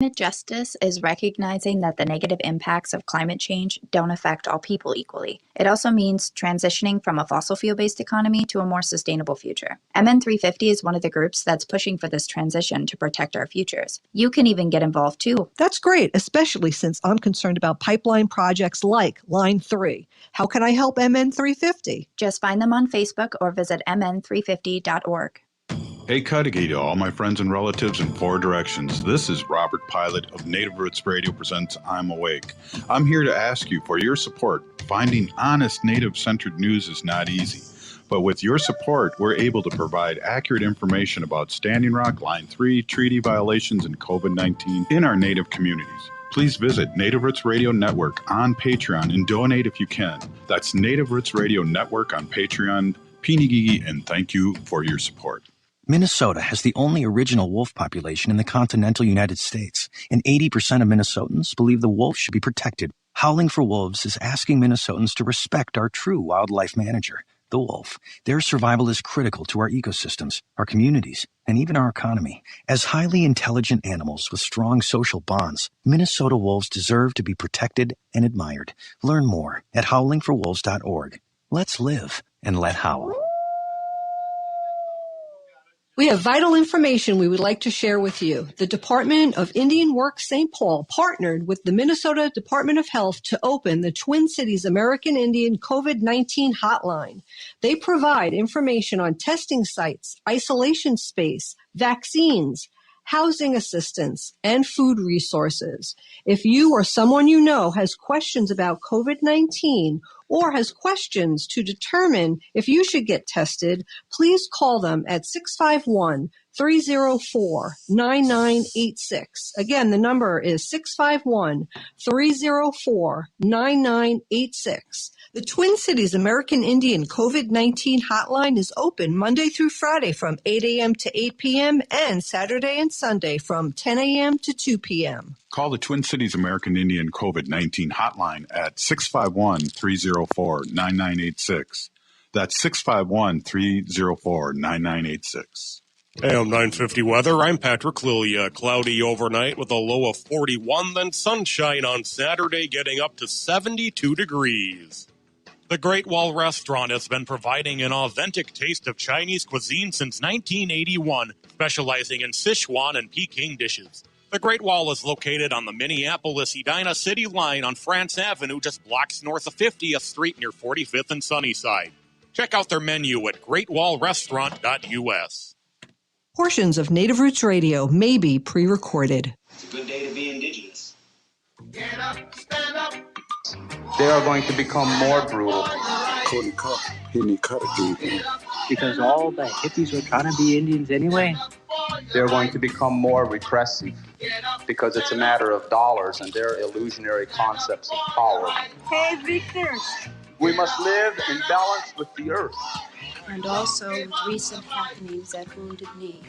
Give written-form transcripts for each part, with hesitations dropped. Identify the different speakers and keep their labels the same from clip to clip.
Speaker 1: Climate justice is recognizing that the negative impacts of climate change don't affect all people equally. It also means transitioning from a fossil fuel-based economy to a more sustainable future. MN350 is one of the groups that's pushing for this transition to protect our futures. You can even get involved too.
Speaker 2: That's great, especially since I'm concerned about pipeline projects like Line 3. How can I help MN350?
Speaker 1: Just find them on Facebook or visit mn350.org.
Speaker 3: Hey Cudahy to all my friends and relatives in four directions. This is Robert Pilot of Native Roots Radio presents I'm Awake. I'm here to ask you for your support. Finding honest Native-centered news is not easy. But with your support, we're able to provide accurate information about Standing Rock, Line 3, treaty violations, and COVID-19 in our Native communities. Please visit Native Roots Radio Network on Patreon and donate if you can. That's Native Roots Radio Network on Patreon. Pinigigi, and thank you for your support.
Speaker 4: Minnesota has the only original wolf population in the continental United States, and 80% of Minnesotans believe the wolf should be protected. Howling for Wolves is asking Minnesotans to respect our true wildlife manager, the wolf. Their survival is critical to our ecosystems, our communities, and even our economy. As highly intelligent animals with strong social bonds, Minnesota wolves deserve to be protected and admired. Learn more at howlingforwolves.org. Let's live and let howl.
Speaker 2: We have vital information we would like to share with you. The Department of Indian Works St. Paul partnered with the Minnesota Department of Health to open the Twin Cities American Indian COVID-19 hotline. They provide information on testing sites, isolation space, vaccines, housing assistance, and food resources. If you or someone you know has questions about COVID-19 or has questions to determine if you should get tested, please call them at 651-304-9986. Again, the number is 651-304-9986. The Twin Cities American Indian COVID-19 hotline is open Monday through Friday from 8 a.m. to 8 p.m. and Saturday and Sunday from 10 a.m. to 2 p.m.
Speaker 3: Call the Twin Cities American Indian COVID-19 hotline at 651-304-9986. That's 651-304-9986.
Speaker 5: AM 950 weather, I'm Patrick Lilia. Cloudy overnight with a low of 41, then sunshine on Saturday getting up to 72 degrees. The Great Wall Restaurant has been providing an authentic taste of Chinese cuisine since 1981, specializing in Sichuan and Peking dishes. The Great Wall is located on the Minneapolis-Edina City line on France Avenue, just blocks north of 50th Street near 45th and Sunnyside. Check out their menu at greatwallrestaurant.us.
Speaker 2: Portions of Native Roots Radio may be pre-recorded.
Speaker 6: It's a good day to be indigenous.
Speaker 7: Get up, stand up.
Speaker 6: They are going to become more brutal.
Speaker 8: Because all the hippies were trying to be Indians anyway.
Speaker 6: They're going to become more repressive because it's a matter of dollars and their illusionary concepts of power.
Speaker 9: Hey, Victor.
Speaker 6: We must live in balance with the earth.
Speaker 9: And also with recent happenings at Wounded Knee.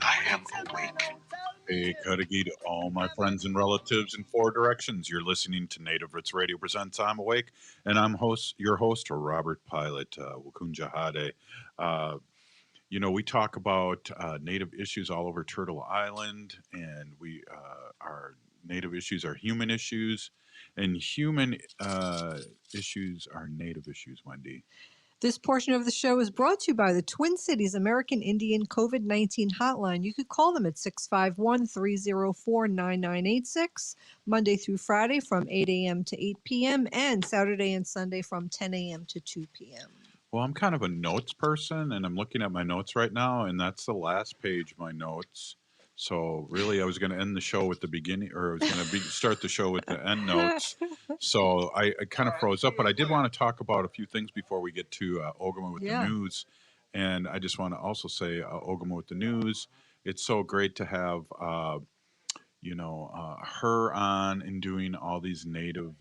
Speaker 3: I am awake. Hey, Cudahy to all my friends and relatives in four directions. You're listening to Native Roots Radio presents I'm Awake, and I'm your host, Robert Pilot, Wukunjahade. We talk about Native issues all over Turtle Island, and our Native issues are human issues, and human issues are Native issues, Wendy.
Speaker 2: This portion of the show is brought to you by the Twin Cities American Indian COVID-19 hotline. You could call them at 651-304-9986, Monday through Friday from 8 a.m. to 8 p.m. and Saturday and Sunday from 10 a.m. to 2 p.m.
Speaker 3: Well, I'm kind of a notes person, and I'm looking at my notes right now, and that's the last page of my notes. So really, I was going to end the show with the beginning, or I was going to start the show with the end notes. So I kind of froze up, but I did want to talk about a few things before we get to Ogama with the news. And I just want to also say, Ogama with the news, it's so great to have, her on and doing all these Native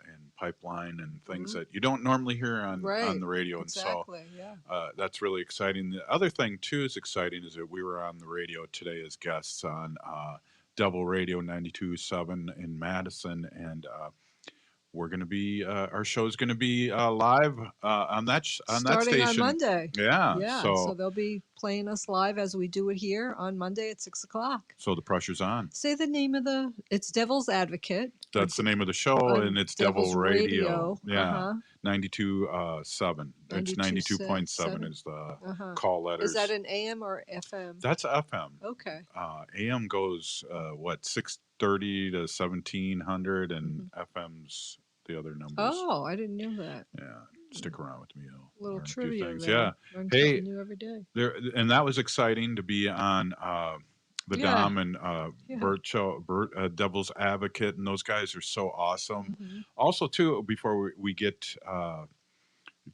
Speaker 3: and pipeline and things that you don't normally hear on the radio.
Speaker 2: Exactly,
Speaker 3: and so that's really exciting. The other thing, too, is exciting is that we were on the radio today as guests on Double Radio 92.7 in Madison, and we're going to be our show's going to be live on that station
Speaker 2: starting on Monday.
Speaker 3: Yeah.
Speaker 2: So there'll be playing us live as we do it here on Monday at 6 o'clock.
Speaker 3: So the pressure's on.
Speaker 2: Say the name of it's Devil's Advocate.
Speaker 3: That's the name of the show, and it's Devil Radio. Yeah, 92.7. It's 92.7 is the call letters.
Speaker 2: Is that an AM or FM?
Speaker 3: That's FM.
Speaker 2: Okay.
Speaker 3: AM goes 630 to 1700, and FM's the other numbers.
Speaker 2: Oh, I didn't know that.
Speaker 3: Yeah, stick around with me.
Speaker 2: Little
Speaker 3: learn
Speaker 2: trivia.
Speaker 3: A few things.
Speaker 2: There.
Speaker 3: Yeah.
Speaker 2: Learn
Speaker 3: hey,
Speaker 2: something new every day.
Speaker 3: And that was exciting to be on the Dom and Bert show, Devil's Advocate, and those guys are so awesome.
Speaker 2: Mm-hmm.
Speaker 3: Also, too, before we get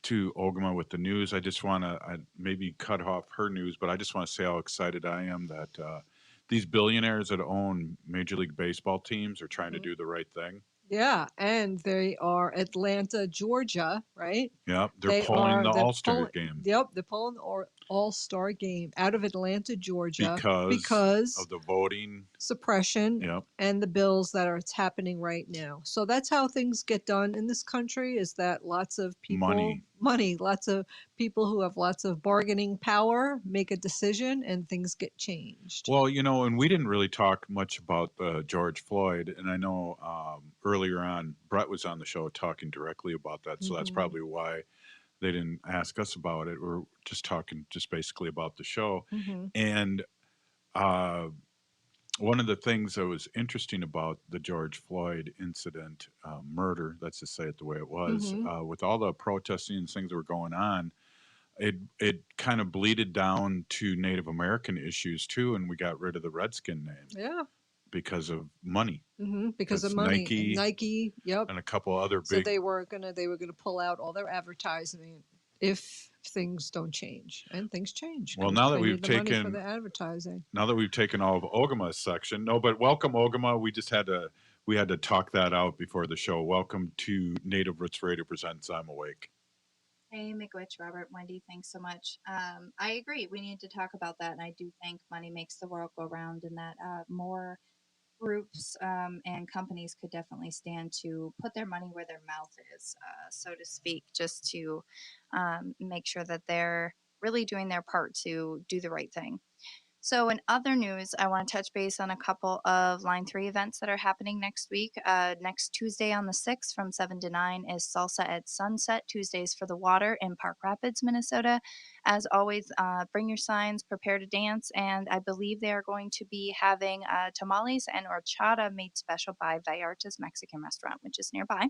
Speaker 3: to Ogma with the news, I just want to maybe cut off her news, but I just want to say how excited I am that these billionaires that own Major League Baseball teams are trying to do the right thing.
Speaker 2: Yeah, and they are Atlanta, Georgia, right?
Speaker 3: Yep, they're pulling the All-Star game.
Speaker 2: Yep, they're pulling the All-Star game out of Atlanta, Georgia
Speaker 3: because of the voting
Speaker 2: suppression and the bills that are happening right now. So that's how things get done in this country, is that lots of people lots of people who have lots of bargaining power make a decision and things get changed.
Speaker 3: Well, and we didn't really talk much about George Floyd, and I know earlier on Brett was on the show talking directly about that, so that's probably why they didn't ask us about it. We're just talking basically about the show. And one of the things that was interesting about the George Floyd incident, murder, let's just say it the way it was, with all the protesting and things that were going on, it kind of bleeded down to Native American issues too, and we got rid of the Redskin name.
Speaker 2: Yeah.
Speaker 3: Because of money.
Speaker 2: Because of money.
Speaker 3: Nike,
Speaker 2: yep.
Speaker 3: And a couple other big.
Speaker 2: So they were gonna pull out all their advertising if things don't change, and things change.
Speaker 3: Well, now that we've taken
Speaker 2: money for the advertising.
Speaker 3: Now that we've taken all of Ogama's section, but welcome Ogama. We just had to talk that out before the show. Welcome to Native Roots Radio presents I'm Awake.
Speaker 1: Hey, McWitch, Robert, Wendy, thanks so much. I agree. We need to talk about that, and I do think money makes the world go round, and that more groups and companies could definitely stand to put their money where their mouth is, so to speak, just to make sure that they're really doing their part to do the right thing. So in other news, I want to touch base on a couple of Line 3 events that are happening next week. Next Tuesday on the 6th from 7 to 9 is Salsa at Sunset, Tuesdays for the Water in Park Rapids, Minnesota. As always, bring your signs, prepare to dance, and I believe they are going to be having tamales and horchata made special by Vallarta's Mexican restaurant, which is nearby.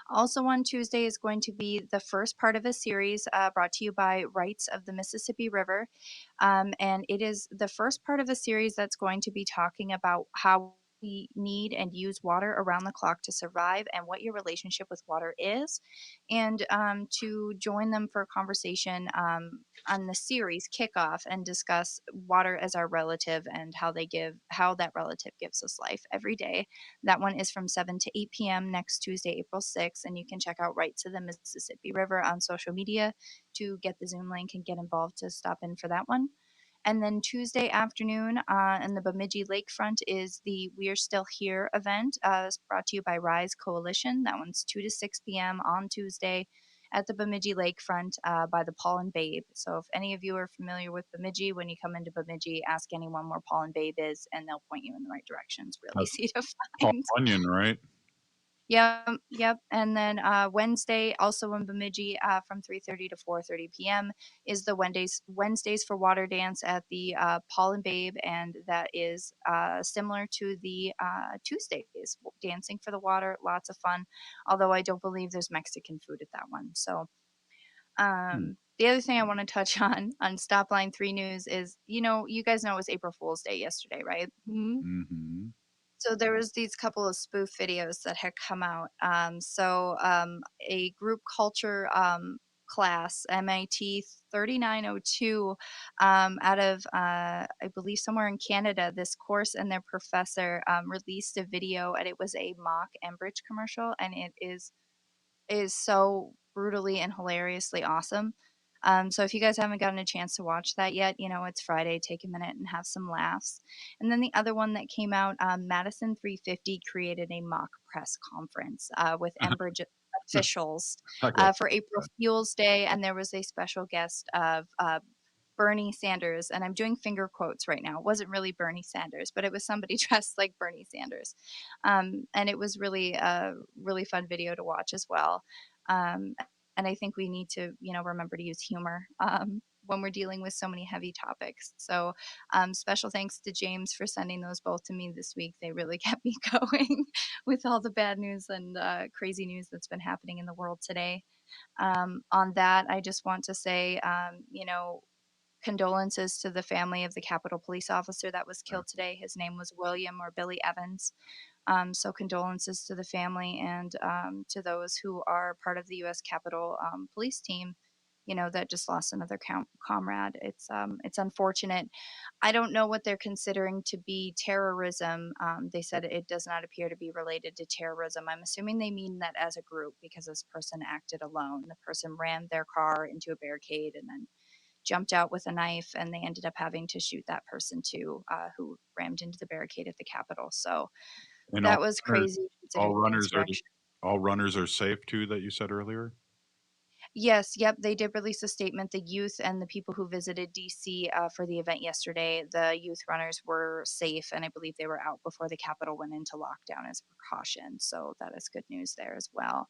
Speaker 1: Also on Tuesday is going to be the first part of a series brought to you by Rights of the Mississippi River. And it is the first part of a series that's going to be talking about how we need and use water around the clock to survive and what your relationship with water is. And to join them for a conversation on the series kickoff and discuss water as our relative and how that relative gives us life every day. That one is from 7 to 8 p.m. next Tuesday, April 6th. And you can check out Rights of the Mississippi River on social media to get the Zoom link and get involved to stop in for that one. And then Tuesday afternoon in the Bemidji Lakefront is the We're Still Here event. It's brought to you by Rise Coalition. That one's 2 to 6 p.m. on Tuesday at the Bemidji Lakefront by the Paul and Babe. So if any of you are familiar with Bemidji, when you come into Bemidji, ask anyone where Paul and Babe is, and they'll point you in the right direction. It's really easy to find.
Speaker 3: Paul Bunyan, right?
Speaker 1: Yep. And then Wednesday, also in Bemidji, from 3:30 to 4:30 p.m. is the Wednesdays for Water Dance at the Paul and Babe, and that is similar to the Tuesdays, Dancing for the Water. Lots of fun, although I don't believe there's Mexican food at that one. So the other thing I want to touch on Stop Line 3 News is, you guys know it was April Fool's Day yesterday, right?
Speaker 3: Mm-hmm.
Speaker 1: So there was these couple of spoof videos that had come out. A group culture class, MIT 3902, out of, I believe, somewhere in Canada, this course and their professor released a video, and it was a mock Enbridge commercial, and it is so brutally and hilariously awesome. So if you guys haven't gotten a chance to watch that yet, it's Friday, take a minute and have some laughs. And then the other one that came out, Madison 350 created a mock press conference with Enbridge officials for April Fool's Day, and there was a special guest of Bernie Sanders, and I'm doing finger quotes right now. It wasn't really Bernie Sanders, but it was somebody dressed like Bernie Sanders. And it was really a really fun video to watch as well. Um, and I think we need to, remember to use humor when we're dealing with so many heavy topics. So special thanks to James for sending those both to me this week. They really kept me going with all the bad news and crazy news that's been happening in the world today. On that, I just want to say, condolences to the family of the Capitol police officer that was killed today. His name was William or Billy Evans. So condolences to the family and to those who are part of the U.S. Capitol police team, that just lost another comrade. It's unfortunate. I don't know what they're considering to be terrorism. They said it does not appear to be related to terrorism. I'm assuming they mean that as a group because this person acted alone. The person rammed their car into a barricade and then jumped out with a knife, and they ended up having to shoot that person too, who rammed into the barricade at the Capitol. So
Speaker 3: And
Speaker 1: that was crazy
Speaker 3: all
Speaker 1: considering the
Speaker 3: runners are
Speaker 1: insurrection.
Speaker 3: all runners are safe too, that you said earlier.
Speaker 1: Yes, yep, they did release a statement. The youth and the people who visited DC for the event yesterday, the youth runners were safe, and I believe they were out before the Capitol went into lockdown as a precaution. So that is good news there as well.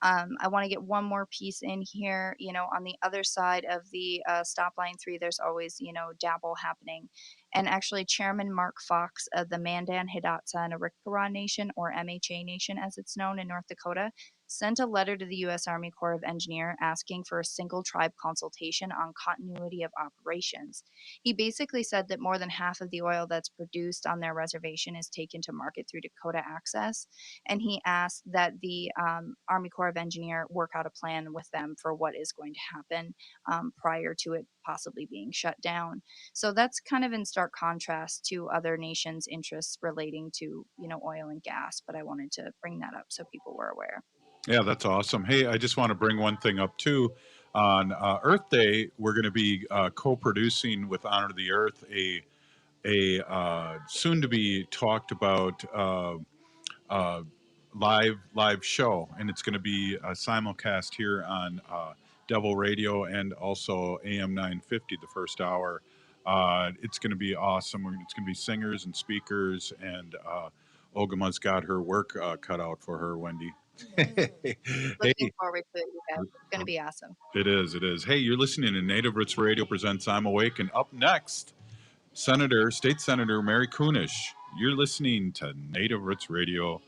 Speaker 1: I want to get one more piece in here. On the other side of the stop line 3, there's always, dabble happening. And actually, Chairman Mark Fox of the Mandan, Hidatsa, and Arikara Nation, or MHA Nation as it's known in North Dakota, sent a letter to the U.S. Army Corps of Engineers asking for a single tribe consultation on continuity of operations. He basically said that more than half of the oil that's produced on their reservation is taken to market through Dakota Access, and he asked that the Army Corps of Engineers work out a plan with them for what is going to happen prior to it possibly being shut down. So that's kind of in stark contrast to other nations' interests relating to, oil and gas. But I wanted to bring that up so people were aware.
Speaker 3: Yeah, that's awesome. Hey, I just want to bring one thing up too. On Earth Day, we're going to be co-producing with Honor the Earth a soon to be talked about uh, live show, and it's going to be a simulcast here on Devil Radio and also AM 950 the first hour. It's going to be awesome. It's going to be singers and speakers, and Ogama's got her work cut out for her, Wendy.
Speaker 1: Looking forward to it, you guys. It's going to be awesome.
Speaker 3: It is. It is. Hey, you're listening to Native Roots Radio presents I'm Awake, and up next, State Senator Mary Kunesh. You're listening to Native Roots Radio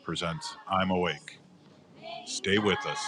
Speaker 3: presents I'm Awake. Stay with us.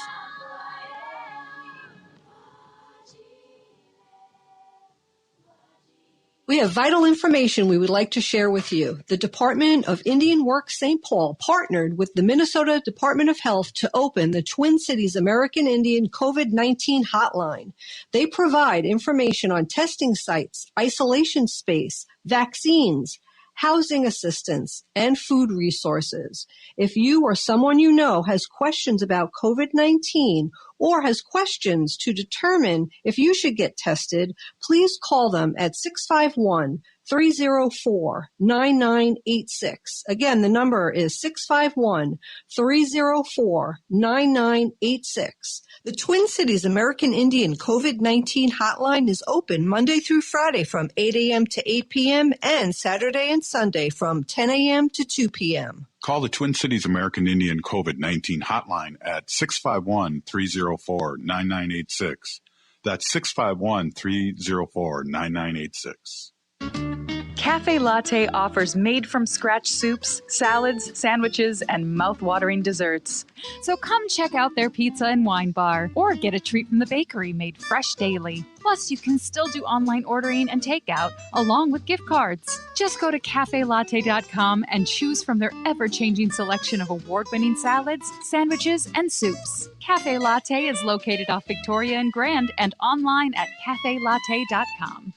Speaker 2: We have vital information we would like to share with you. The Department of Indian Work St. Paul partnered with the Minnesota Department of Health to open the Twin Cities American Indian COVID-19 hotline. They provide information on testing sites, isolation space, vaccines, housing assistance, and food resources. If you or someone you know has questions about COVID-19 or has questions to determine if you should get tested, please call them at 651-304-9986. Again, the number is 651-304-9986. The Twin Cities American Indian COVID-19 hotline is open Monday through Friday from 8 a.m. to 8 p.m. and Saturday and Sunday from 10 a.m. to 2 p.m.
Speaker 3: Call the Twin Cities American Indian COVID-19 hotline at 651-304-9986. That's 651-304-9986.
Speaker 10: Cafe Latte offers made-from-scratch soups, salads, sandwiches, and mouth-watering desserts. So come check out their pizza and wine bar, or get a treat from the bakery made fresh daily. Plus, you can still do online ordering and takeout, along with gift cards. Just go to cafelatte.com and choose from their ever-changing selection of award-winning salads, sandwiches, and soups. Cafe Latte is located off Victoria and Grand and online at cafelatte.com.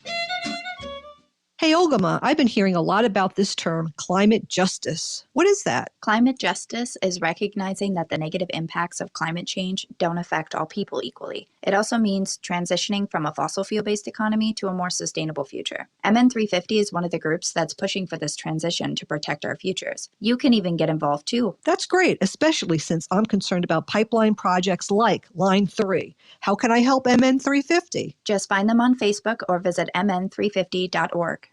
Speaker 2: Hey, Ogama, I've been hearing a lot about this term, climate justice. What is that?
Speaker 1: Climate justice is recognizing that the negative impacts of climate change don't affect all people equally. It also means transitioning from a fossil fuel-based economy to a more sustainable future. MN350 is one of the groups that's pushing for this transition to protect our futures. You can even get involved too.
Speaker 2: That's great, especially since I'm concerned about pipeline projects like Line 3. How can I help MN350?
Speaker 1: Just find them on Facebook or visit mn350.org.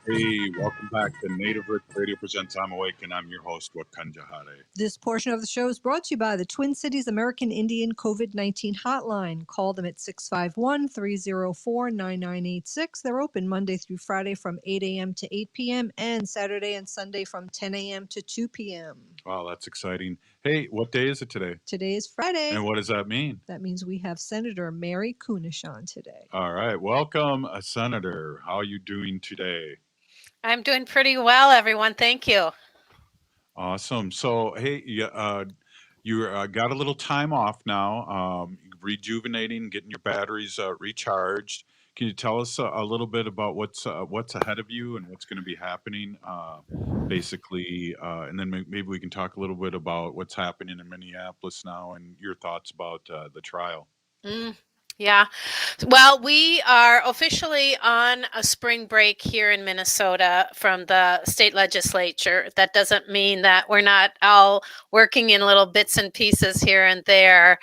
Speaker 3: Hey, welcome back to Native Roots Radio Presents I'm Awake, and I'm your host, Wakanja Hare.
Speaker 2: This portion of the show is brought to you by the Twin Cities American Indian COVID-19 Hotline. Call them at 651-304-9986. They're open Monday through Friday from 8 a.m. to 8 p.m. and Saturday and Sunday from 10 a.m. to 2 p.m.
Speaker 3: Wow, that's exciting. Hey, what day is it today?
Speaker 2: Today is Friday.
Speaker 3: And what does that mean?
Speaker 2: That means we have Senator Mary Kunesh on today.
Speaker 3: All right, welcome, Senator. How are you doing today?
Speaker 11: I'm doing pretty well, everyone. Thank you.
Speaker 3: Awesome. So, hey, you got a little time off now, rejuvenating, getting your batteries recharged. Can you tell us a little bit about what's ahead of you and what's going to be happening, basically, and then maybe we can talk a little bit about what's happening in Minneapolis now and your thoughts about the trial.
Speaker 11: Yeah. Well, we are officially on a spring break here in Minnesota from the state legislature. That doesn't mean that we're not all working in little bits and pieces here and there.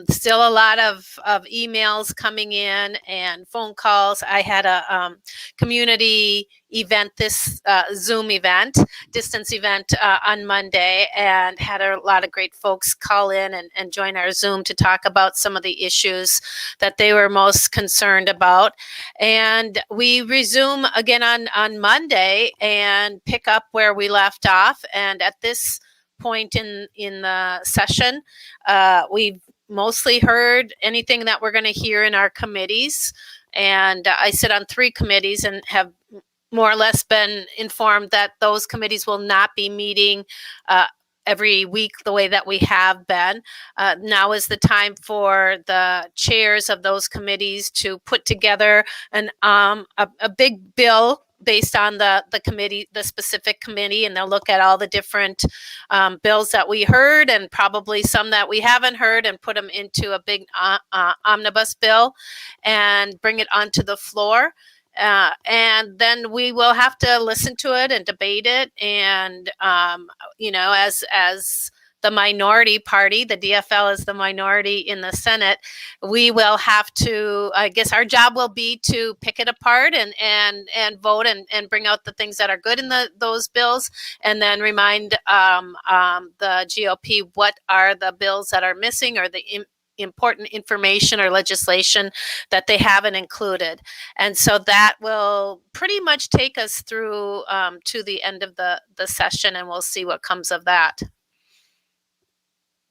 Speaker 11: Still a lot of emails coming in and phone calls. I had a community event, this Zoom event, distance event on Monday, and had a lot of great folks call in and join our Zoom to talk about some of the issues that they were most concerned about. And we resume again on Monday and pick up where we left off. And at this point in the session, we've mostly heard anything that we're going to hear in our committees. And I sit on 3 committees and have more or less been informed that those committees will not be meeting every week the way that we have been. Now is the time for the chairs of those committees to put together a big bill based on the committee, the specific committee, and they'll look at all the different bills that we heard and probably some that we haven't heard and put them into a big omnibus bill and bring it onto the floor. And then we will have to listen to it and debate it. And, as the minority party, the DFL is the minority in the Senate, we will have to, I guess our job will be to pick it apart and vote and bring out the things that are good in those bills, and then remind the GOP what are the bills that are missing or the important information or legislation that they haven't included. And so that will pretty much take us through to the end of the session, and we'll see what comes of that.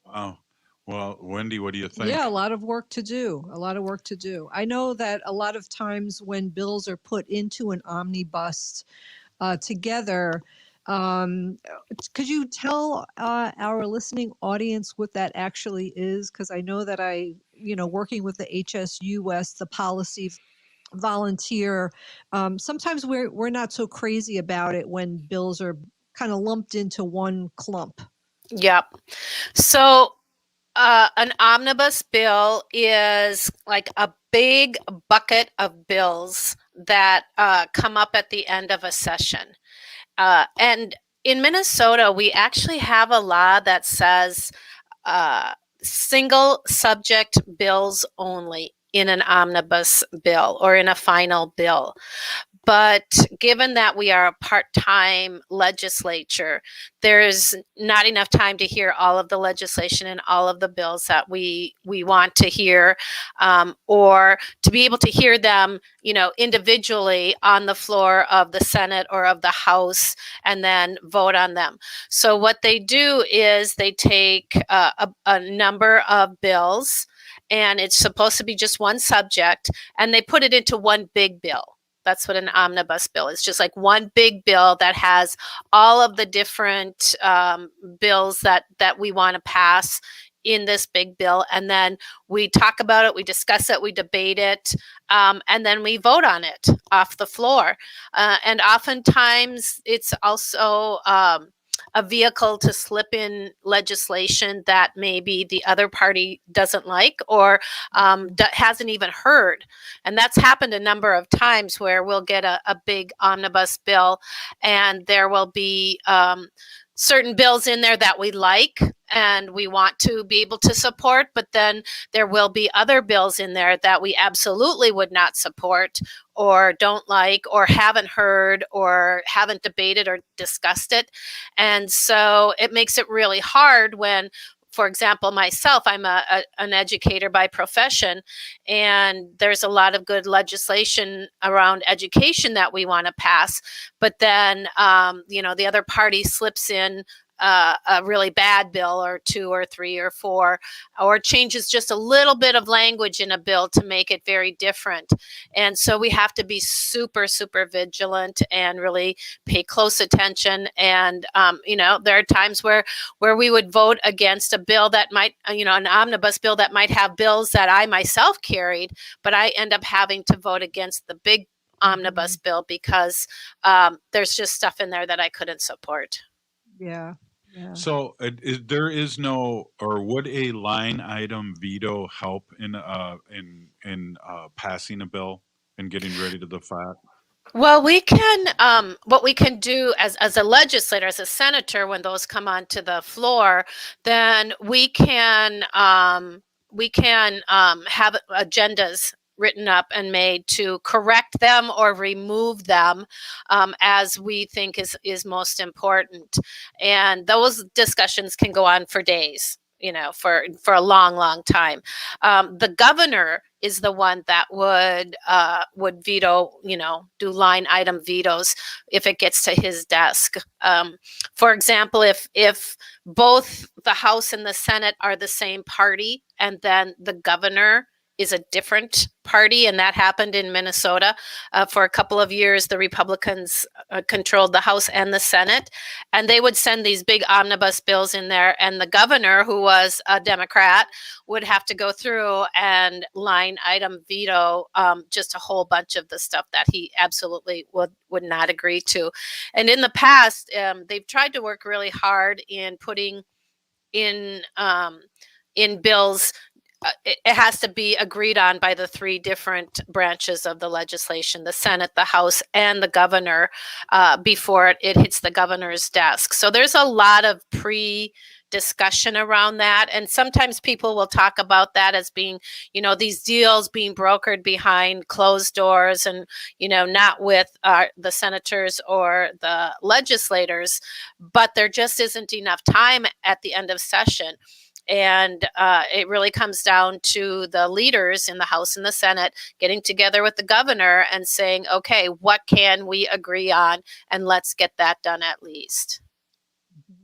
Speaker 3: Wow. Well, Wendy, what do you think?
Speaker 2: Yeah, a lot of work to do. I know that a lot of times when bills are put into an omnibus together, could you tell our listening audience what that actually is? Because I know that working with the HSUS, the policy volunteer, sometimes we're not so crazy about it when bills are kind of lumped into one clump.
Speaker 11: Yep. So an omnibus bill is like a big bucket of bills that come up at the end of a session. And in Minnesota, we actually have a law that says single subject bills only in an omnibus bill or in a final bill. But given that we are a part-time legislature, there's not enough time to hear all of the legislation and all of the bills that we want to hear, or to be able to hear them, individually on the floor of the Senate or of the House and then vote on them. So what they do is they take a number of bills, and it's supposed to be just one subject, and they put it into one big bill. That's what an omnibus bill is, just like one big bill that has all of the different bills that we want to pass in this big bill. And then we talk about it, we discuss it, we debate it, and then we vote on it off the floor. And oftentimes it's also a vehicle to slip in legislation that maybe the other party doesn't like or hasn't even heard. And that's happened a number of times where we'll get a big omnibus bill, and there will be certain bills in there that we like and we want to be able to support, but then there will be other bills in there that we absolutely would not support or don't like or haven't heard or haven't debated or discussed it. And so it makes it really hard when, for example, myself, I'm an educator by profession, and there's a lot of good legislation around education that we want to pass. But then, the other party slips in a really bad bill or two or three or four, or changes just a little bit of language in a bill to make it very different. And so we have to be super, super vigilant and really pay close attention. And, there are times where we would vote against a bill that might, an omnibus bill that might have bills that I myself carried, but I end up having to vote against the big omnibus bill because there's just stuff in there that I couldn't support.
Speaker 2: Yeah.
Speaker 3: So there is no, or would a line item veto help in passing a bill and getting ready to the fact?
Speaker 11: Well, we can, what we can do as a legislator, as a senator, when those come onto the floor, then we can have agendas written up and made to correct them or remove them as we think is most important. And those discussions can go on for days, for a long, long time. The governor is the one that would veto, do line item vetoes if it gets to his desk. For example, if both the House and the Senate are the same party, and then the governor is a different party, and that happened in Minnesota. For a couple of years, the Republicans controlled the House and the Senate, and they would send these big omnibus bills in there, and the governor, who was a Democrat, would have to go through and line item veto just a whole bunch of the stuff that he absolutely would not agree to. And in the past, they've tried to work really hard in putting in bills. It has to be agreed on by the three different branches of the legislation, the Senate, the House, and the governor, before it hits the governor's desk. So there's a lot of discussion around that. And sometimes people will talk about that as being, these deals being brokered behind closed doors and, not with the senators or the legislators, but there just isn't enough time at the end of session. And it really comes down to the leaders in the House and the Senate getting together with the governor and saying, okay, what can we agree on? And let's get that done at least.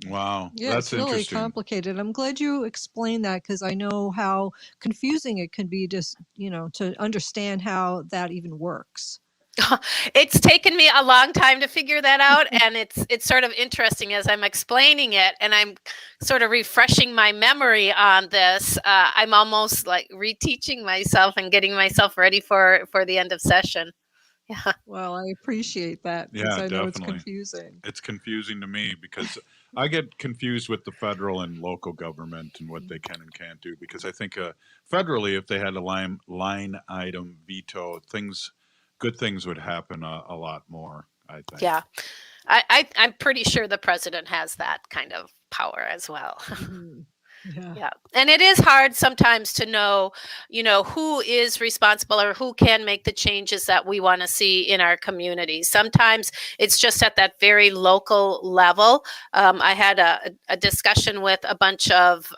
Speaker 3: Wow.
Speaker 2: Yeah,
Speaker 3: that's
Speaker 2: it's really
Speaker 3: interesting.
Speaker 2: complicated. I'm glad you explained that, because I know how confusing it can be just, to understand how that even works.
Speaker 11: It's taken me a long time to figure that out, and it's sort of interesting as I'm explaining it, and I'm sort of refreshing my memory on this. I'm almost like reteaching myself and getting myself ready for the end of session. Yeah.
Speaker 2: Well, I appreciate that, because I know
Speaker 3: definitely.
Speaker 2: it's confusing.
Speaker 3: It's confusing to me because I get confused with the federal and local government and what they can and can't do, because I think federally, if they had a line item veto, good things would happen a lot more, I think.
Speaker 11: Yeah. I'm pretty sure the president has that kind of power as well. Yeah. And it is hard sometimes to know, who is responsible or who can make the changes that we want to see in our community. Sometimes it's just at that very local level. I had a discussion with a bunch of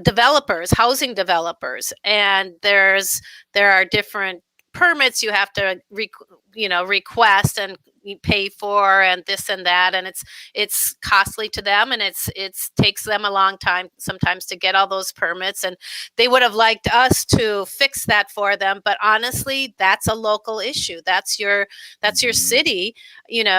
Speaker 11: developers, housing developers, and there are different permits you have to request and pay for, and this and that, and it's costly to them, and it's takes them a long time sometimes to get all those permits, and they would have liked us to fix that for them, but honestly, that's a local issue. That's your city,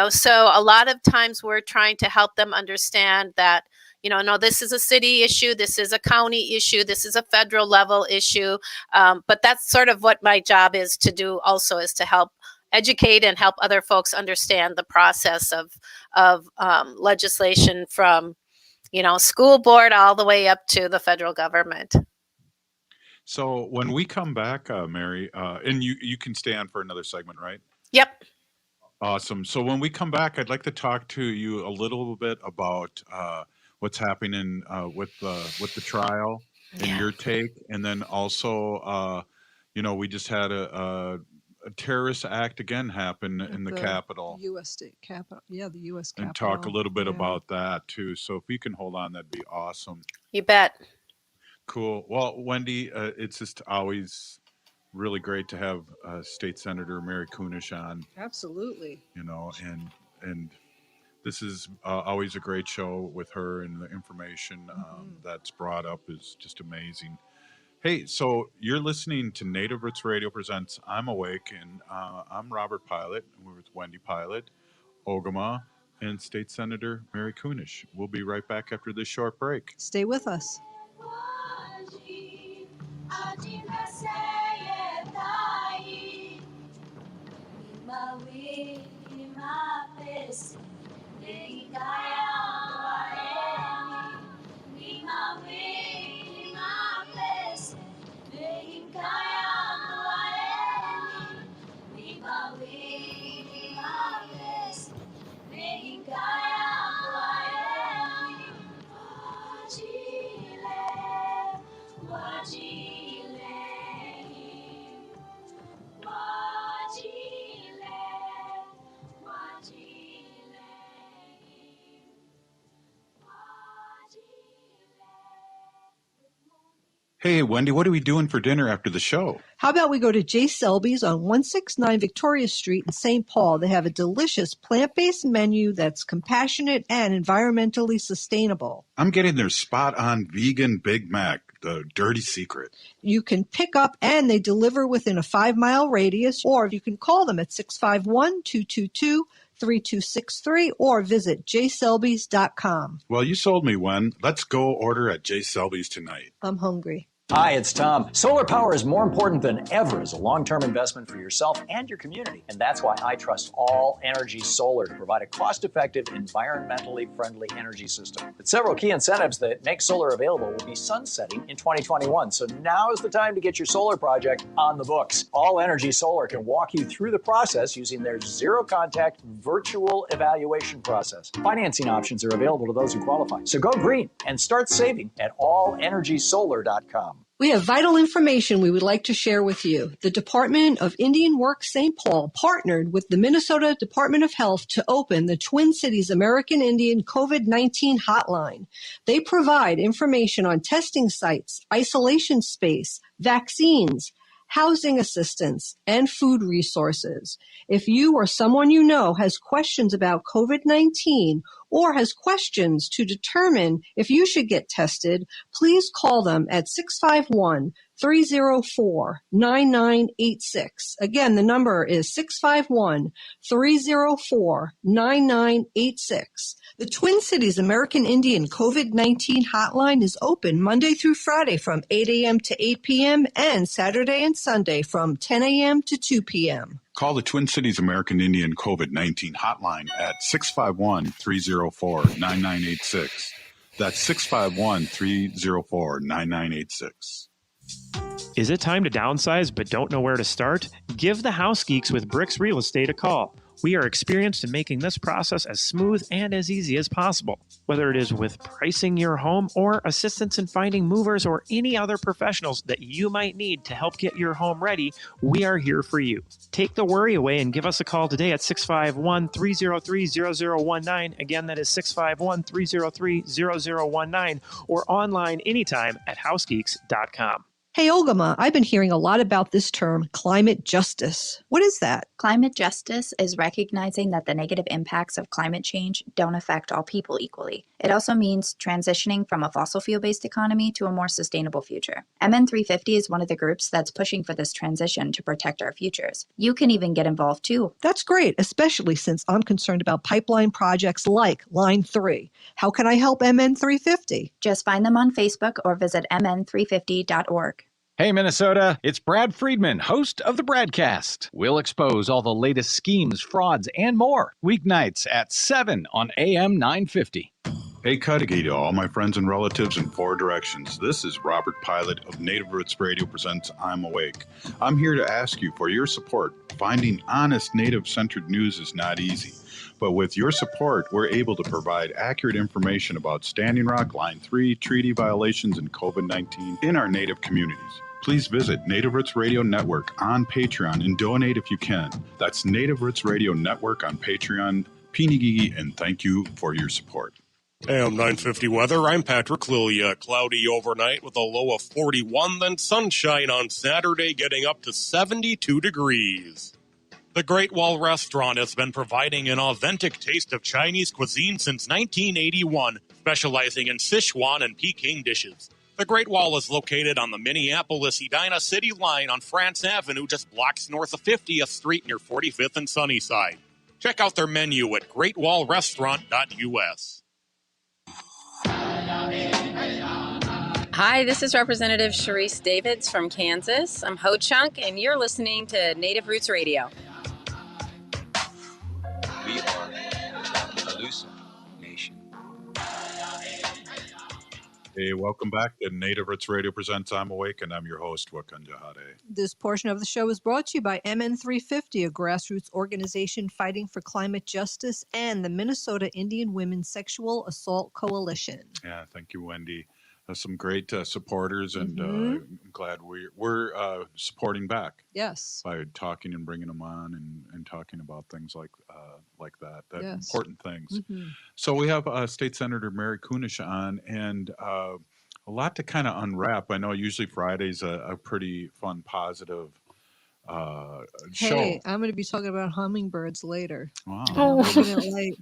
Speaker 11: so a lot of times we're trying to help them understand that no, this is a city issue, this is a county issue, this is a federal level issue. But that's sort of what my job is to do also, is to help educate and help other folks understand the process of legislation from, school board all the way up to the federal government.
Speaker 3: So when we come back, Mary, and you can stay on for another segment, right?
Speaker 11: Yep.
Speaker 3: Awesome. So when we come back, I'd like to talk to you a little bit about what's happening with the trial and your take, and then also, we just had a terrorist act again happen in the Capitol.
Speaker 2: U.S. state Capitol. Yeah, the U.S. Capitol.
Speaker 3: And talk a little bit about that too. So if you can hold on, that'd be awesome.
Speaker 11: You bet. Cool.
Speaker 3: Well, Wendy, it's just always really great to have State Senator Mary Kunesh on.
Speaker 2: Absolutely.
Speaker 3: And this is always a great show with her, and the information that's brought up is just amazing. Hey, so you're listening to Native Roots Radio Presents I'm Awake, and I'm Robert Pilot, and we're with Wendy Pilot, Ogama, and State Senator Mary Kunesh. We'll be right back after this short break.
Speaker 2: Stay with us.
Speaker 3: Hey, Wendy, what are we doing for dinner after the show?
Speaker 2: How about we go to J. Selby's on 169 Victoria Street in St. Paul? They have a delicious plant-based menu that's compassionate and environmentally sustainable.
Speaker 3: I'm getting their spot-on vegan Big Mac, the dirty secret.
Speaker 2: You can pick up and they deliver within a 5-mile radius, or you can call them at 651-222-3263 or visit jselbys.com.
Speaker 3: Well, you sold me, Wen. Let's go order at J. Selby's tonight.
Speaker 2: I'm hungry.
Speaker 12: Hi, it's Tom. Solar power is more important than ever as a long-term investment for yourself and your community. And that's why I trust All Energy Solar to provide a cost-effective, environmentally friendly energy system. But several key incentives that make solar available will be sunsetting in 2021. So now is the time to get your solar project on the books. All Energy Solar can walk you through the process using their zero-contact virtual evaluation process. Financing options are available to those who qualify. So go green and start saving at allenergysolar.com.
Speaker 2: We have vital information we would like to share with you. The Department of Indian Work St. Paul partnered with the Minnesota Department of Health to open the Twin Cities American Indian COVID-19 hotline. They provide information on testing sites, isolation space, vaccines, housing assistance, and food resources. If you or someone you know has questions about COVID-19 or has questions to determine if you should get tested, please call them at 651-304-9986. Again, the number is 651-304-9986. The Twin Cities American Indian COVID-19 hotline is open Monday through Friday from 8 a.m. to 8 p.m. and Saturday and Sunday from 10 a.m. to 2 p.m.
Speaker 3: Call the Twin Cities American Indian COVID-19 hotline at 651-304-9986. That's 651-304-9986.
Speaker 13: Is it time to downsize but don't know where to start? Give the House Geeks with Bricks Real Estate a call. We are experienced in making this process as smooth and as easy as possible. Whether it is with pricing your home or assistance in finding movers or any other professionals that you might need to help get your home ready, we are here for you. Take the worry away and give us a call today at 651-303-0019. Again, that is 651-303-0019 or online anytime at housegeeks.com.
Speaker 2: Hey, Ogama, I've been hearing a lot about this term, climate justice. What is that?
Speaker 1: Climate justice is recognizing that the negative impacts of climate change don't affect all people equally. It also means transitioning from a fossil fuel-based economy to a more sustainable future. MN350 is one of the groups that's pushing for this transition to protect our futures. You can even get involved too.
Speaker 2: That's great, especially since I'm concerned about pipeline projects like Line 3. How can I help MN350?
Speaker 1: Just find them on Facebook or visit mn350.org.
Speaker 14: Hey, Minnesota, it's Brad Friedman, host of the Bradcast. We'll expose all the latest schemes, frauds, and more. Weeknights at 7 on AM 950.
Speaker 3: Hey, Cudahy to all my friends and relatives in four directions. This is Robert Pilot of Native Roots Radio presents I'm Awake. I'm here to ask you for your support. Finding honest Native-centered news is not easy. But with your support, we're able to provide accurate information about Standing Rock, Line 3, treaty violations, and COVID-19 in our Native communities. Please visit Native Roots Radio Network on Patreon and donate if you can. That's Native Roots Radio Network on Patreon. Pinigigi, and thank you for your support.
Speaker 5: AM 950 weather, I'm Patrick Lilia. Cloudy overnight with a low of 41, then sunshine on Saturday getting up to 72 degrees. The Great Wall Restaurant has been providing an authentic taste of Chinese cuisine since 1981, specializing in Sichuan and Peking dishes. The Great Wall is located on the Minneapolis-Edina City line on France Avenue, just blocks north of 50th Street near 45th and Sunnyside. Check out their menu at greatwallrestaurant.us.
Speaker 15: Hi, this is Representative Sharice Davids from Kansas. I'm Ho Chunk, and you're listening to Native Roots Radio.
Speaker 16: We are the Alusa Nation.
Speaker 3: Hey, welcome back to Native Roots Radio presents I'm Awake, and I'm your host, Wakandahare.
Speaker 2: This portion of the show is brought to you by MN350, a grassroots organization fighting for climate justice, and the Minnesota Indian Women's Sexual Assault Coalition.
Speaker 3: Yeah, thank you, Wendy. Some great supporters, and I'm glad we're supporting back.
Speaker 2: Yes.
Speaker 3: By talking and bringing them on and talking about things like that
Speaker 2: Yes.
Speaker 3: important things. So we have State Senator Mary Kunesh on, and a lot to kind of unwrap. I know usually Friday's a pretty fun, positive show.
Speaker 2: Hey, I'm going to be talking about hummingbirds later.
Speaker 3: Wow.
Speaker 2: I'm keeping it light.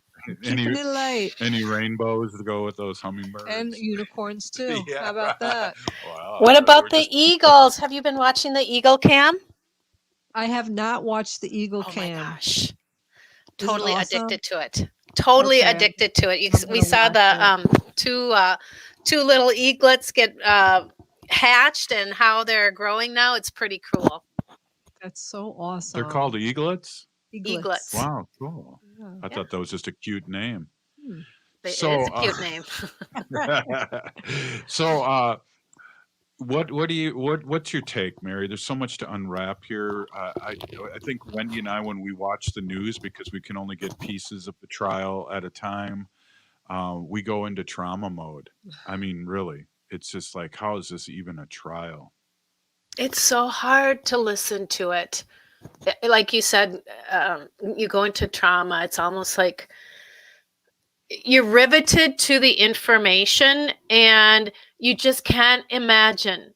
Speaker 3: Any,
Speaker 2: Keeping it light.
Speaker 3: any rainbows to go with those hummingbirds?
Speaker 2: And unicorns too.
Speaker 3: Yeah.
Speaker 2: How about that?
Speaker 3: Wow.
Speaker 11: What about the Eagles? Have you been watching the Eagle Cam?
Speaker 2: I have not watched the Eagle Cam.
Speaker 11: Oh my gosh.
Speaker 2: Is it
Speaker 11: Totally
Speaker 2: awesome?
Speaker 11: addicted to it. Totally
Speaker 2: Okay.
Speaker 11: addicted to it.
Speaker 2: I'm
Speaker 11: We
Speaker 2: gonna
Speaker 11: saw
Speaker 2: watch
Speaker 11: the two little eaglets get hatched and how they're growing now. It's pretty cool.
Speaker 2: That's so awesome.
Speaker 3: They're called eaglets?
Speaker 11: Eaglets.
Speaker 3: Wow, cool.
Speaker 2: Yeah.
Speaker 3: I thought that was just a cute name.
Speaker 11: It's
Speaker 3: So,
Speaker 11: a cute name.
Speaker 3: So, what's your take, Mary? There's so much to unwrap here. I think Wendy and I, when we watch the news, because we can only get pieces of the trial at a time, we go into trauma mode. I mean, really, it's just like, how is this even a trial?
Speaker 11: It's so hard to listen to it. Like you said, you go into trauma. It's almost like you're riveted to the information and you just can't imagine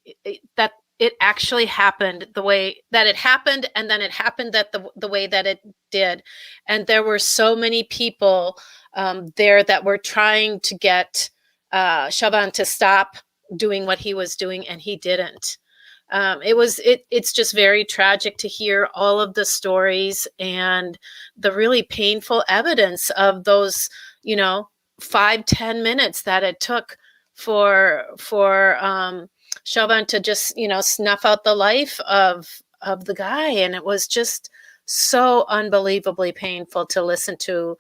Speaker 11: that it actually happened the way that it happened, and then it happened that the way that it did. And there were so many people there that were trying to get Chauvin to stop doing what he was doing, and he didn't. It's just very tragic to hear all of the stories and the really painful evidence of those, 5-10 minutes that it took for Chauvin to just, snuff out the life of the guy. And it was just so unbelievably painful to listen to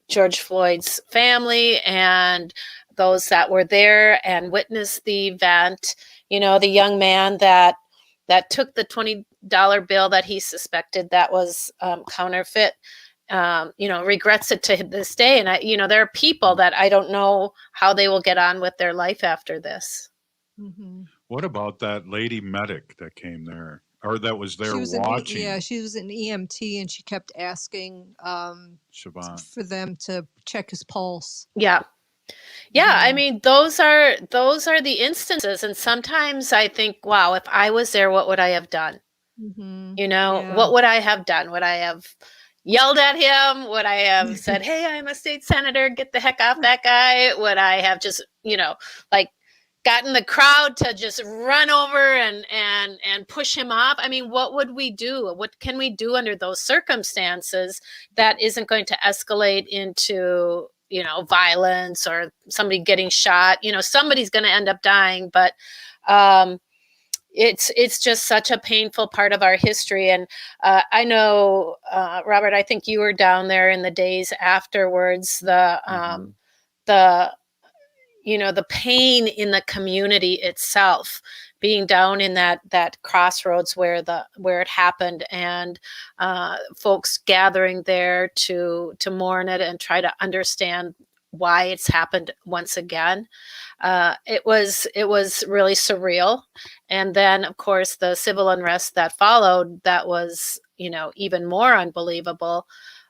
Speaker 11: George Floyd's family and those that were there and witnessed the event. The young man that took the $20 bill that he suspected that was counterfeit regrets it to this day. And there are people that I don't know how they will get on with their life after this.
Speaker 2: Mm-hmm.
Speaker 3: What about that lady medic that came there, or that was there
Speaker 2: She was
Speaker 3: watching?
Speaker 2: she was an EMT, and she kept asking
Speaker 3: Siobhan.
Speaker 2: for them to check his pulse.
Speaker 11: Yeah. Yeah, I mean, those are the instances, and sometimes I think, wow, if I was there, what would I have done?
Speaker 2: Mm-hmm.
Speaker 11: What would I have done? Would I have yelled at him? Would I have said, "Hey, I'm a state senator, get the heck off that guy"? Would I have just, like gotten the crowd to just run over and push him off? I mean, what would we do? What can we do under those circumstances that isn't going to escalate into violence or somebody getting shot? Somebody's going to end up dying, but it's just such a painful part of our history. And I know, Robert, I think you were down there in the days afterwards. The pain in the community itself, being down in that crossroads where it happened, and folks gathering there to mourn it and try to understand why it's happened once again. It was really surreal. And then, of course, the civil unrest that followed, that was, even more unbelievable.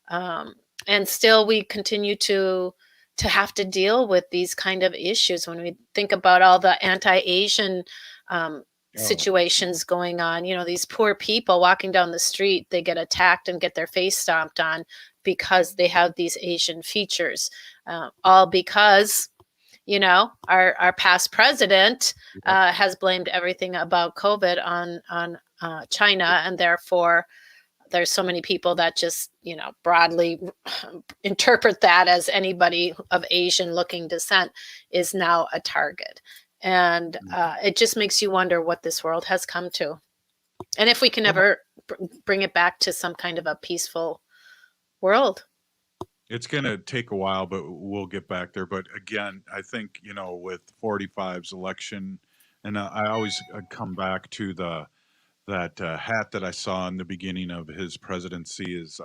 Speaker 11: And still we continue to have to deal with these kind of issues when we think about all the anti-Asian situations going on. These poor people walking down the street, they get attacked and get their face stomped on because they have these Asian features, all because our past president has blamed everything about COVID on China, and therefore there's so many people that just broadly interpret that as anybody of Asian looking descent is now a target. And it just makes you wonder what this world has come to, and if we can ever bring it back to some kind of a peaceful world.
Speaker 3: It's going to take a while, but we'll get back there. But again, I think, with 45's election, and I always come back to that hat that I saw in the beginning of his presidency is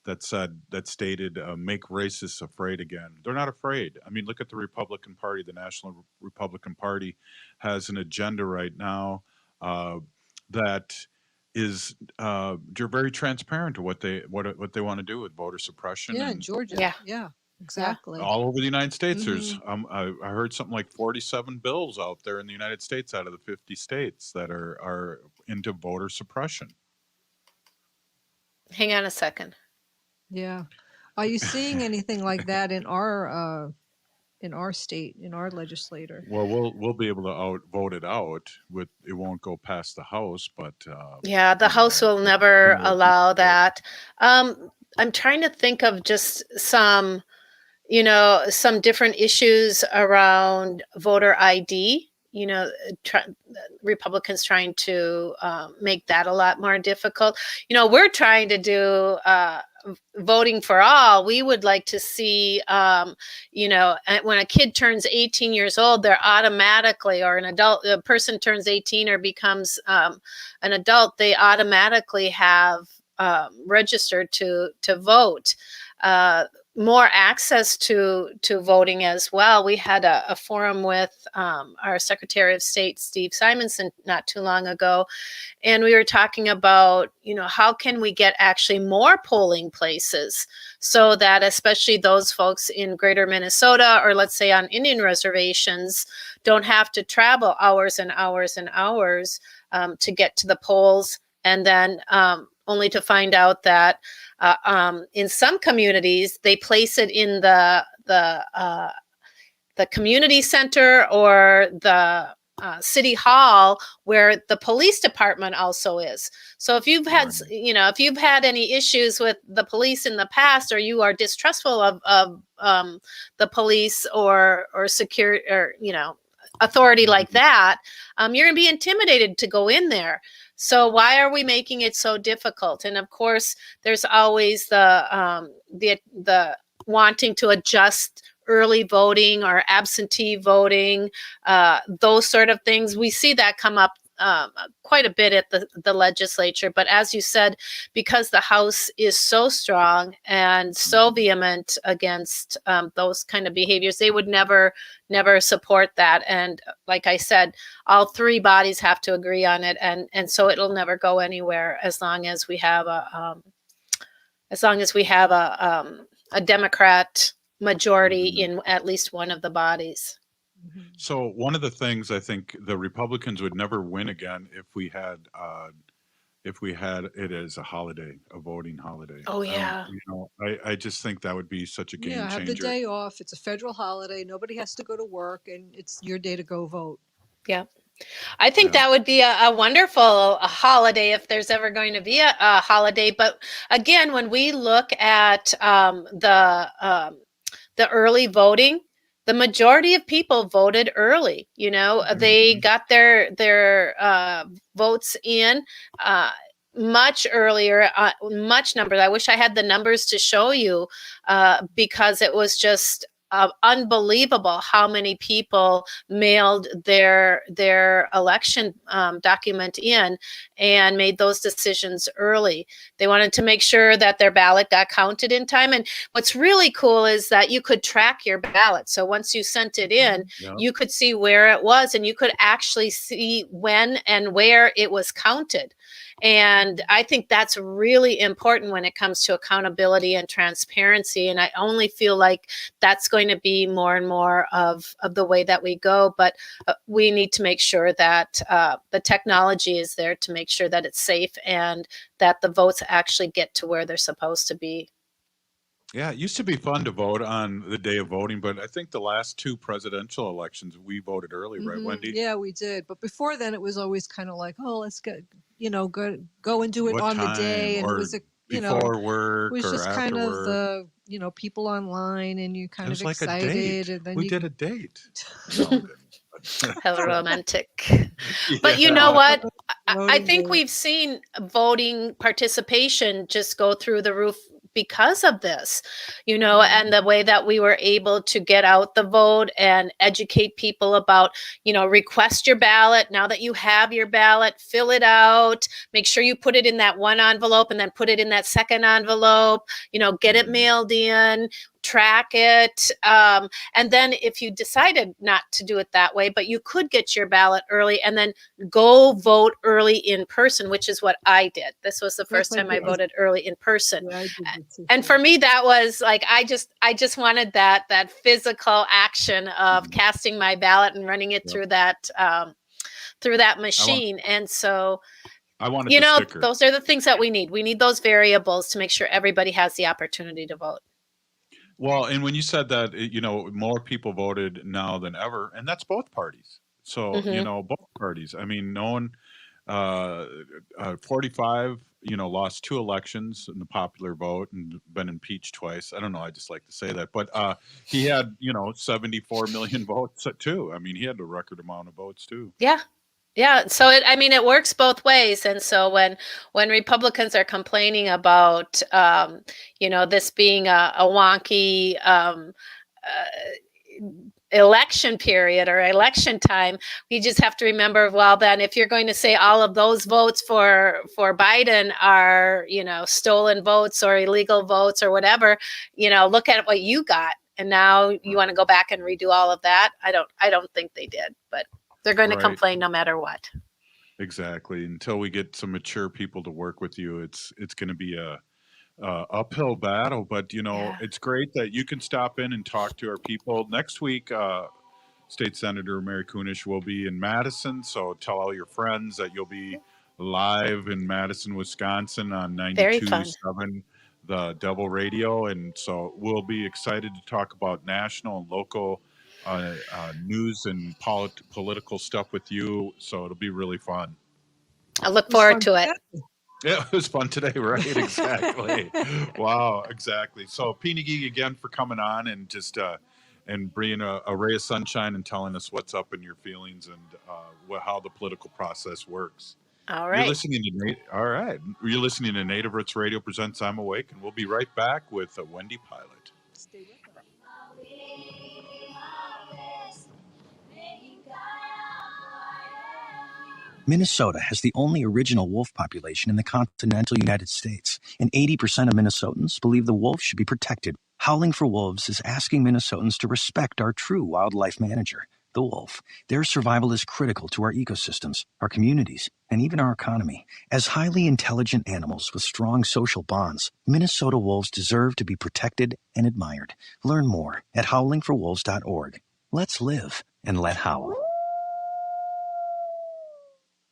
Speaker 3: that stated, "Make racists afraid again." They're not afraid. I mean, look at the Republican Party. The National Republican Party has an agenda right now that is they're very transparent to what they want to do with voter suppression.
Speaker 2: Yeah,
Speaker 3: and
Speaker 2: in Georgia. Yeah, exactly.
Speaker 3: all over the United States.
Speaker 2: Mhm.
Speaker 3: There's I heard something like 47 bills out there in the United States out of the 50 states that are into voter suppression.
Speaker 11: Hang on a second.
Speaker 2: Yeah. Are you seeing anything like that in our state, in our legislature?
Speaker 3: Well, we'll be able to vote it out. It won't go past the House, but
Speaker 11: yeah, the House will never allow that. I'm trying to think of just some different issues around voter ID. Republicans trying to make that a lot more difficult. We're trying to do voting for all. We would like to see, when a kid turns 18 years old, they're automatically, or a person turns 18 or becomes an adult, they automatically have registered to vote. More access to voting as well. We had a forum with our Secretary of State, Steve Simonson, not too long ago, and we were talking about, how can we get actually more polling places so that especially those folks in greater Minnesota, or let's say on Indian reservations, don't have to travel hours and hours and hours to get to the polls, and then only to find out that in some communities they place it in the community center or the city hall where the police department also is. So if you've had any issues with the police in the past, or you are distrustful of the police or security, or authority like that, you're going to be intimidated to go in there. So why are we making it so difficult? And of course, there's always the wanting to adjust early voting or absentee voting, those sort of things. We see that come up quite a bit at the legislature. But as you said, because the House is so strong and so vehement against those kind of behaviors, they would never support that. And like I said, all three bodies have to agree on it, and so it'll never go anywhere as long as we have a Democrat majority in at least one of the bodies.
Speaker 3: So one of the things I think the Republicans would never win again if we had it as a holiday, a voting holiday.
Speaker 11: Oh yeah.
Speaker 3: I just think that would be such a game changer.
Speaker 2: Have the day off. It's a federal holiday. Nobody has to go to work, and it's your day to go vote.
Speaker 11: Yeah. I think that would be a wonderful holiday if there's ever going to be a holiday. But again, when we look at the early voting, the majority of people voted early. They got their votes in much earlier, much numbers. I wish I had the numbers to show you because it was just unbelievable how many people mailed their election document in and made those decisions early. They wanted to make sure that their ballot got counted in time. And what's really cool is that you could track your ballot. So once you sent it in, you could see where it was, and you could actually see when and where it was counted. And I think that's really important when it comes to accountability and transparency. And I only feel like that's going to be more and more of the way that we go. But we need to make sure that the technology is there to make sure that it's safe and that the votes actually get to where they're supposed to be.
Speaker 3: Yeah, it used to be fun to vote on the day of voting, but I think the last two presidential elections, we voted early, right, Wendy?
Speaker 2: Yeah, we did. But before then, it was always kind of like, oh, let's go and do it on the day. And it was
Speaker 3: before work
Speaker 2: it was
Speaker 3: or
Speaker 2: just
Speaker 3: after
Speaker 2: kind
Speaker 3: work.
Speaker 2: of the, people online, and you kind
Speaker 3: It was
Speaker 2: of
Speaker 3: like
Speaker 2: excited.
Speaker 3: a date.
Speaker 2: And then
Speaker 3: we did a date.
Speaker 11: How romantic. But you know what? I think we've seen voting participation just go through the roof because of this, and the way that we were able to get out the vote and educate people about, request your ballot. Now that you have your ballot, fill it out, make sure you put it in that one envelope and then put it in that second envelope, get it mailed in, track it. And then if you decided not to do it that way, but you could get your ballot early and then go vote early in person, which is what I did. This was the first time I voted early in person.
Speaker 2: Yeah, I did that too.
Speaker 11: And for me, that was like, I just wanted that physical action of casting my ballot and running it through that machine. And so,
Speaker 3: I wanted the sticker.
Speaker 11: those are the things that we need. We need those variables to make sure everybody has the opportunity to vote.
Speaker 3: Well, and when you said that, more people voted now than ever, and that's both parties. So, both parties. I mean, no one, 45, lost 2 elections in the popular vote and been impeached twice. I don't know. I just like to say that. But he had, 74 million votes too. I mean, he had a record amount of votes too.
Speaker 11: Yeah. Yeah. So it works both ways. And so when Republicans are complaining about, this being a wonky election period or election time, we just have to remember, well, then if you're going to say all of those votes for Biden are, stolen votes or illegal votes or whatever, look at what you got. And now you want to go back and redo all of that. I don't think they did, but they're going to complain no matter what.
Speaker 3: Exactly. Until we get some mature people to work with you, it's going to be a uphill battle. But it's great that you can stop in and talk to our people. Next week, State Senator Mary Kunesh will be in Madison. So tell all your friends that you'll be live in Madison, Wisconsin on 92.7 the Devil Radio. And so we'll be excited to talk about national and local news and political stuff with you. So it'll be really fun.
Speaker 11: I look forward to it.
Speaker 3: Yeah, it was fun today, right? Exactly. Wow, exactly. So Pinigi, again, for coming on and just and bringing a ray of sunshine and telling us what's up in your feelings and how the political process works.
Speaker 11: All right.
Speaker 3: You're listening to Native Roots Radio presents I'm Awake, and we'll be right back with Wendy Pilot.
Speaker 2: Stay with her.
Speaker 4: Minnesota has the only original wolf population in the continental United States, and 80% of Minnesotans believe the wolf should be protected. Howling for Wolves is asking Minnesotans to respect our true wildlife manager, the wolf. Their survival is critical to our ecosystems, our communities, and even our economy. As highly intelligent animals with strong social bonds, Minnesota wolves deserve to be protected and admired. Learn more at howlingforwolves.org. Let's live and let howl.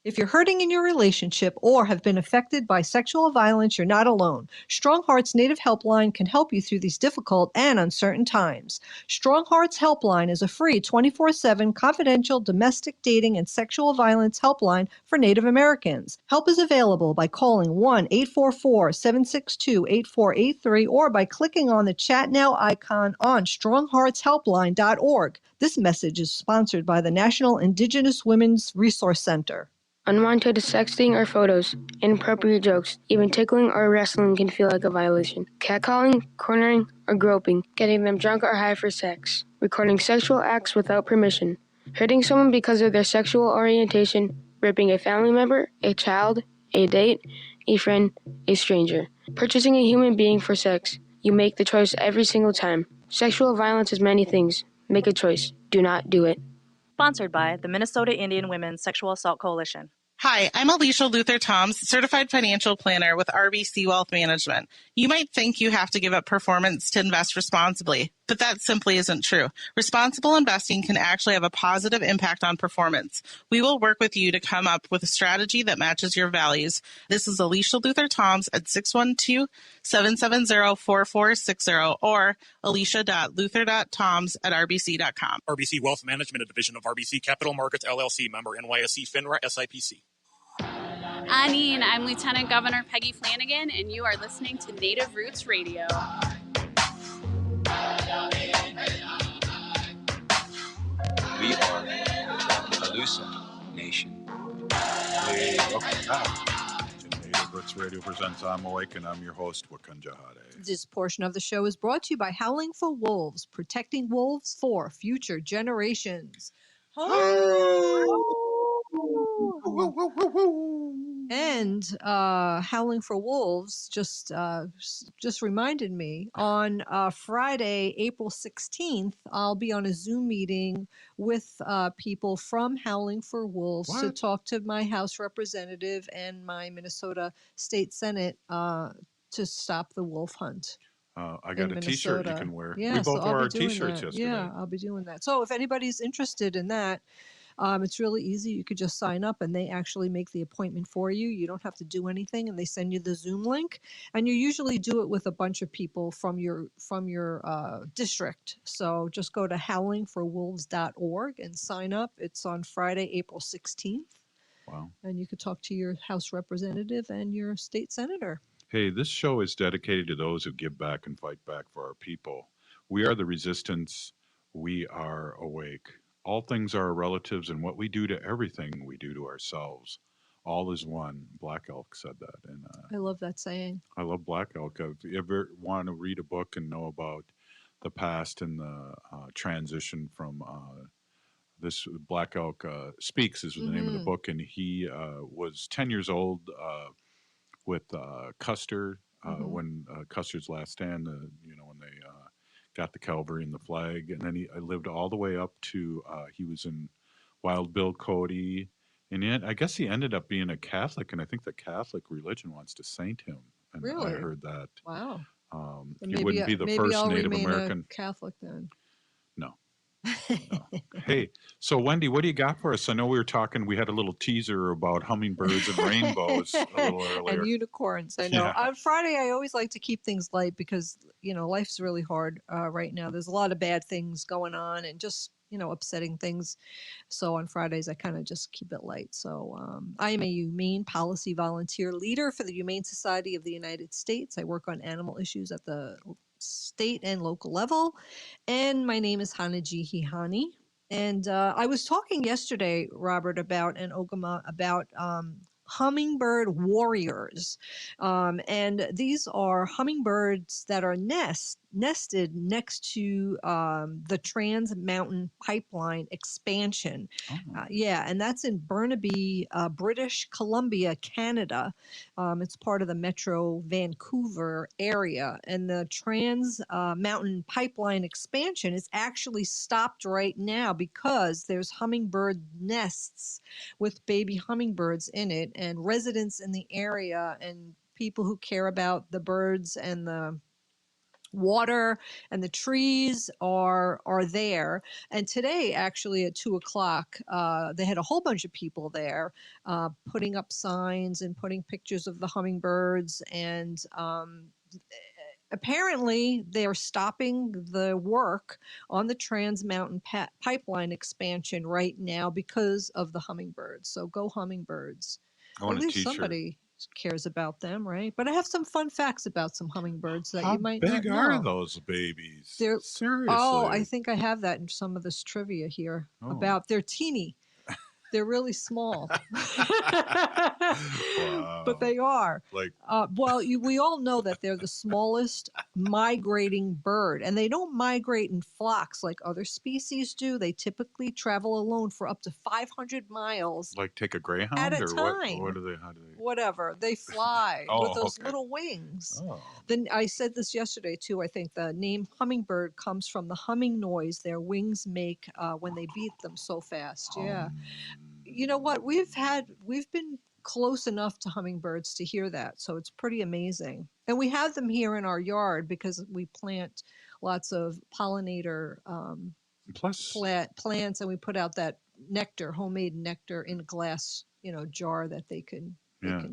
Speaker 2: If you're hurting in your relationship or have been affected by sexual violence, you're not alone. Strong Hearts Native Helpline can help you through these difficult and uncertain times. Strong Hearts Helpline is a free 24/7 confidential domestic dating and sexual violence helpline for Native Americans. Help is available by calling 1-844-762-8483 or by clicking on the Chat Now icon on strongheartshelpline.org. This message is sponsored by the National Indigenous Women's Resource Center.
Speaker 17: Unwanted sexting or photos, inappropriate jokes, even tickling or wrestling can feel like a violation. Catcalling, cornering, or groping, getting them drunk or high for sex, recording sexual acts without permission, hurting someone because of their sexual orientation, raping a family member, a child, a date, a friend, a stranger, purchasing a human being for sex. You make the choice every single time. Sexual violence is many things. Make a choice. Do not do it.
Speaker 18: Sponsored by the Minnesota Indian Women's Sexual Assault Coalition.
Speaker 19: Hi, I'm Alicia Luther-Toms, Certified Financial Planner with RBC Wealth Management. You might think you have to give up performance to invest responsibly, but that simply isn't true. Responsible investing can actually have a positive impact on performance. We will work with you to come up with a strategy that matches your values. This is Alicia Luther-Toms at 612-770-4460 or alicia.luther.toms@rbc.com.
Speaker 20: RBC Wealth Management, a division of RBC Capital Markets, LLC, member NYSE, FINRA, SIPC.
Speaker 21: Anine, I'm Lieutenant Governor Peggy Flanagan, and you are listening to Native Roots Radio.
Speaker 16: We are Alusa Nation.
Speaker 3: Hey, welcome back to Native Roots Radio presents I'm Awake, and I'm your host, Wakanjahade.
Speaker 2: This portion of the show is brought to you by Howling for Wolves, protecting wolves for future generations. And Howling for Wolves just reminded me on Friday, April 16th, I'll be on a Zoom meeting with people from Howling for Wolves to talk to my House representative and my Minnesota State Senate to stop the wolf hunt.
Speaker 3: I got a T-shirt you can wear.
Speaker 2: Yeah,
Speaker 3: We both
Speaker 2: so
Speaker 3: wore
Speaker 2: I'll
Speaker 3: our
Speaker 2: be doing
Speaker 3: T-shirts
Speaker 2: that.
Speaker 3: yesterday.
Speaker 2: Yeah, I'll be doing that. So if anybody's interested in that, it's really easy. You could just sign up and they actually make the appointment for you. You don't have to do anything and they send you the Zoom link. And you usually do it with a bunch of people from your district. So just go to howlingforwolves.org and sign up. It's on Friday, April 16th.
Speaker 3: Wow.
Speaker 2: And you could talk to your House representative and your state senator.
Speaker 3: Hey, this show is dedicated to those who give back and fight back for our people. We are the resistance. We are awake. All things are our relatives, and what we do to everything, we do to ourselves. All is one. Black Elk said that. And
Speaker 2: I love that saying.
Speaker 3: I love Black Elk. If you ever want to read a book and know about the past and the transition from this, Black Elk Speaks is the name of the book, and he was 10 years old with Custer when Custer's Last Stand, when they got the Calvary and the flag, and then he lived all the way up to he was in Wild Bill Cody, and yet I guess he ended up being a Catholic, and I think the Catholic religion wants to saint him. And
Speaker 2: Really?
Speaker 3: I heard that.
Speaker 2: Wow.
Speaker 3: He wouldn't be the first
Speaker 2: I'll
Speaker 3: Native
Speaker 2: remain
Speaker 3: American.
Speaker 2: a Catholic then.
Speaker 3: No. Hey, so Wendy, what do you got for us? I know we were talking, we had a little teaser about hummingbirds and rainbows a little earlier.
Speaker 2: And unicorns, I know.
Speaker 3: Yeah.
Speaker 2: On Friday, I always like to keep things light because, life's really hard right now. There's a lot of bad things going on and just, upsetting things. So on Fridays, I kind of just keep it light. So I am a humane policy volunteer leader for the Humane Society of the United States. I work on animal issues at the state and local level. And my name is Hanaji Hihani. And I was talking yesterday, Robert, about hummingbird warriors. And these are hummingbirds that are nested next to the Trans Mountain Pipeline expansion. Yeah, and that's in Burnaby, British Columbia, Canada. It's part of the Metro Vancouver area. And the Trans Mountain Pipeline expansion is actually stopped right now because there's hummingbird nests with baby hummingbirds in it, and residents in the area and people who care about the birds and the water and the trees are there. And today, actually, at 2:00, they had a whole bunch of people there putting up signs and putting pictures of the hummingbirds. And apparently, they're stopping the work on the Trans Mountain Pipeline expansion right now because of the hummingbirds. So go hummingbirds.
Speaker 3: I want
Speaker 2: At
Speaker 3: a
Speaker 2: least
Speaker 3: t-shirt.
Speaker 2: somebody cares about them, right? But I have some fun facts about some hummingbirds that
Speaker 3: How
Speaker 2: you might not
Speaker 3: big
Speaker 2: know.
Speaker 3: are those babies?
Speaker 2: They're
Speaker 3: Seriously.
Speaker 2: Oh, I think I have that in some of this trivia here about they're teeny. They're really small.
Speaker 3: Wow.
Speaker 2: But they are.
Speaker 3: Like,
Speaker 2: well, we all know that they're the smallest migrating bird, and they don't migrate in flocks like other species do. They typically travel alone for up to 500 miles
Speaker 3: like take a greyhound
Speaker 2: at a
Speaker 3: or
Speaker 2: time.
Speaker 3: what do they? How do they?
Speaker 2: Whatever. They fly with
Speaker 3: Oh,
Speaker 2: those
Speaker 3: okay.
Speaker 2: little wings.
Speaker 3: Oh.
Speaker 2: Then I said this yesterday too. I think the name hummingbird comes from the humming noise their wings make when they beat them so fast. Yeah. You know what? We've been close enough to hummingbirds to hear that, so it's pretty amazing. And we have them here in our yard because we plant lots of pollinator
Speaker 3: Plus
Speaker 2: plants, and we put out that nectar, homemade nectar, in a glass, jar that they can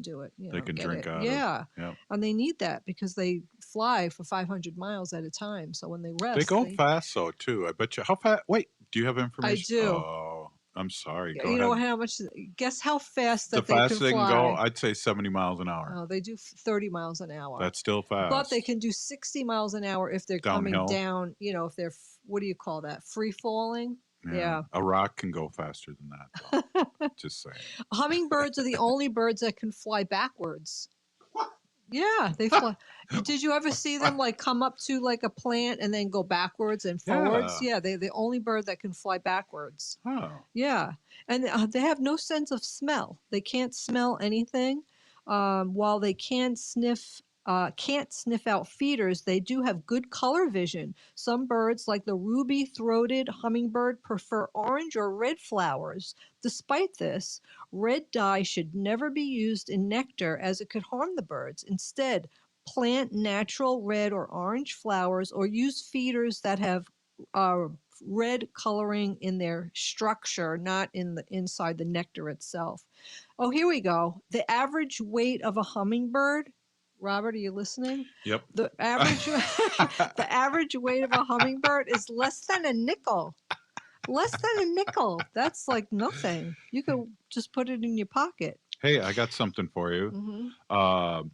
Speaker 2: do it.
Speaker 3: They can
Speaker 2: get
Speaker 3: drink
Speaker 2: it.
Speaker 3: out
Speaker 2: Yeah.
Speaker 3: of. Yeah.
Speaker 2: And they need that because they fly for 500 miles at a time. So when they rest,
Speaker 3: They go fast though too. I bet you. How fast? Wait, do you have information?
Speaker 2: I do.
Speaker 3: Oh, I'm sorry. Go
Speaker 2: You
Speaker 3: ahead.
Speaker 2: know how much? Guess how fast
Speaker 3: The
Speaker 2: that they can
Speaker 3: fastest they can
Speaker 2: fly.
Speaker 3: go, I'd say 70 miles an hour.
Speaker 2: Oh, they do 30 miles an hour.
Speaker 3: That's still fast.
Speaker 2: But they can do 60 miles an hour if they're
Speaker 3: Downhill.
Speaker 2: coming down, if they're, what do you call that? Free falling? Yeah.
Speaker 3: A rock can go faster than that, though. Just saying.
Speaker 2: Hummingbirds are the only birds that can fly backwards. Yeah, they fly. Did you ever see them like come up to like a plant and then go backwards and forwards? Yeah, they're the only bird that can fly backwards.
Speaker 3: Oh.
Speaker 2: Yeah, and they have no sense of smell. They can't smell anything. While they can't sniff out feeders, they do have good color vision. Some birds, like the ruby-throated hummingbird, prefer orange or red flowers. Despite this, red dye should never be used in nectar as it could harm the birds. Instead, plant natural red or orange flowers or use feeders that have red coloring in their structure, not inside the nectar itself. Oh, here we go. The average weight of a hummingbird. Robert, are you listening?
Speaker 3: Yep.
Speaker 2: The average weight of a hummingbird is less than a nickel. Less than a nickel. That's like nothing. You could just put it in your pocket.
Speaker 3: Hey, I got something for you.
Speaker 2: Mm-hmm.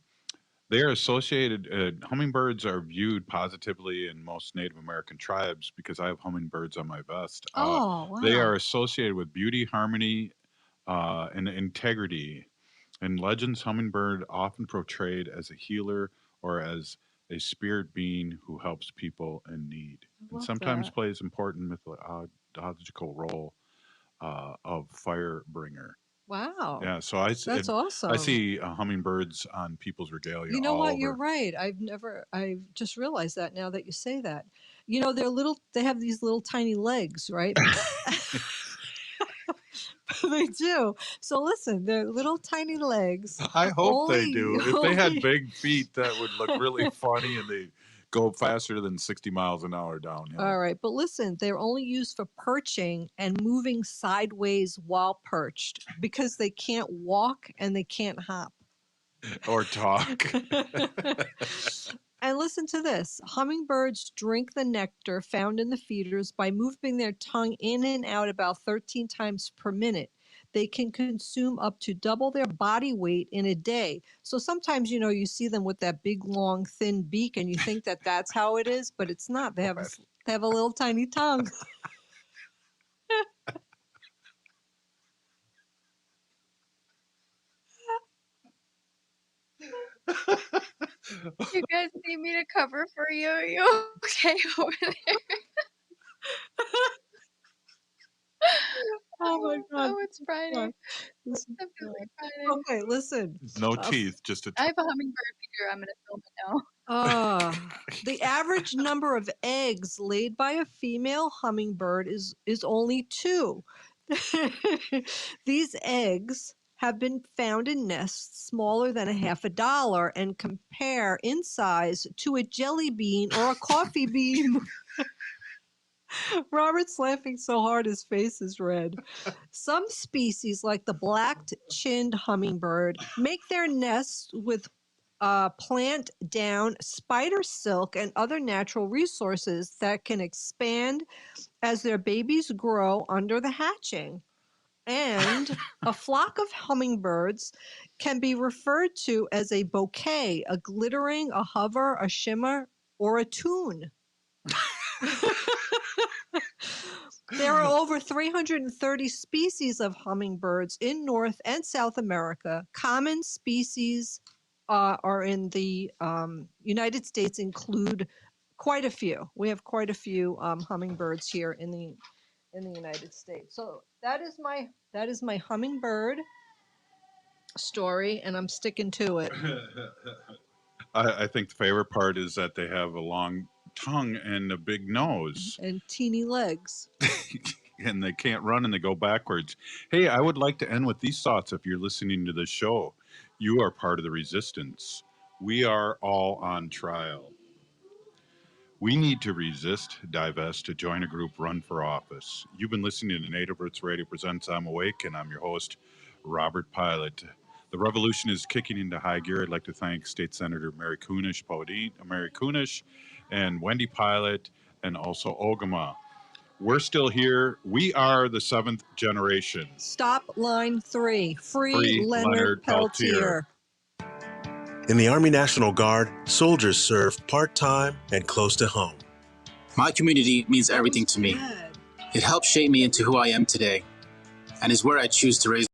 Speaker 3: They are associated, hummingbirds are viewed positively in most Native American tribes because I have hummingbirds on my vest.
Speaker 2: Oh, wow.
Speaker 3: They are associated with beauty, harmony, and integrity. In legends, hummingbird often portrayed as a healer or as a spirit being who helps people in need, and sometimes plays important mythological role of fire bringer.
Speaker 2: Wow.
Speaker 3: Yeah, so
Speaker 2: That's awesome.
Speaker 3: I see hummingbirds on people's regalia.
Speaker 2: You know
Speaker 3: all
Speaker 2: what?
Speaker 3: over.
Speaker 2: You're right. I've just realized that now that you say that. They have these little tiny legs, right? They do. So listen, they're little tiny legs.
Speaker 3: I hope they do. If they had big feet, that would look really funny, and they go faster than 60 miles an hour downhill.
Speaker 2: All right, but listen, they're only used for perching and moving sideways while perched because they can't walk and they can't hop.
Speaker 3: Or talk.
Speaker 2: And listen to this. Hummingbirds drink the nectar found in the feeders by moving their tongue in and out about 13 times per minute. They can consume up to double their body weight in a day. So sometimes, you see them with that big, long, thin beak, and you think that that's how it is, but it's not. They have a little tiny tongue.
Speaker 7: You guys need me to cover for you? Are you okay over there?
Speaker 2: Oh my God.
Speaker 7: Oh, it's Friday.
Speaker 2: This
Speaker 7: I'm
Speaker 2: is
Speaker 7: feeling
Speaker 2: good.
Speaker 7: Friday.
Speaker 2: Okay, listen.
Speaker 3: No teeth, just a
Speaker 7: I have a hummingbird here. I'm going to film it now.
Speaker 2: The average number of eggs laid by a female hummingbird is only 2. These eggs have been found in nests smaller than $50 and compare in size to a jelly bean or a coffee bean. Robert's laughing so hard his face is red. Some species, like the black-chinned hummingbird, make their nests with plant down, spider silk, and other natural resources that can expand as their babies grow under the hatching. And a flock of hummingbirds can be referred to as a bouquet, a glittering, a hover, a shimmer, or a tune. There are over 330 species of hummingbirds in North and South America. Common species are in the United States include quite a few. We have quite a few hummingbirds here in the United States. So that is my hummingbird story, and I'm sticking to it.
Speaker 3: I think the favorite part is that they have a long tongue and a big nose.
Speaker 2: And teeny legs.
Speaker 3: And they can't run and they go backwards. Hey, I would like to end with these thoughts if you're listening to this show. You are part of the resistance. We are all on trial. We need to resist, divest, to join a group, run for office. You've been listening to Native Roots Radio Presents I'm Awake, and I'm your host, Robert Pilot. The revolution is kicking into high gear. I'd like to thank State Senator Mary Kunesh, and Wendy Pilot, and also Ogama. We're still here. We are the 7th generation.
Speaker 2: Stop line 3. Free Leonard Peltier.
Speaker 22: In the Army National Guard, soldiers serve part-time and close to home.
Speaker 23: My community means everything to me. It helped shape me into who I am today, and is where I choose to raise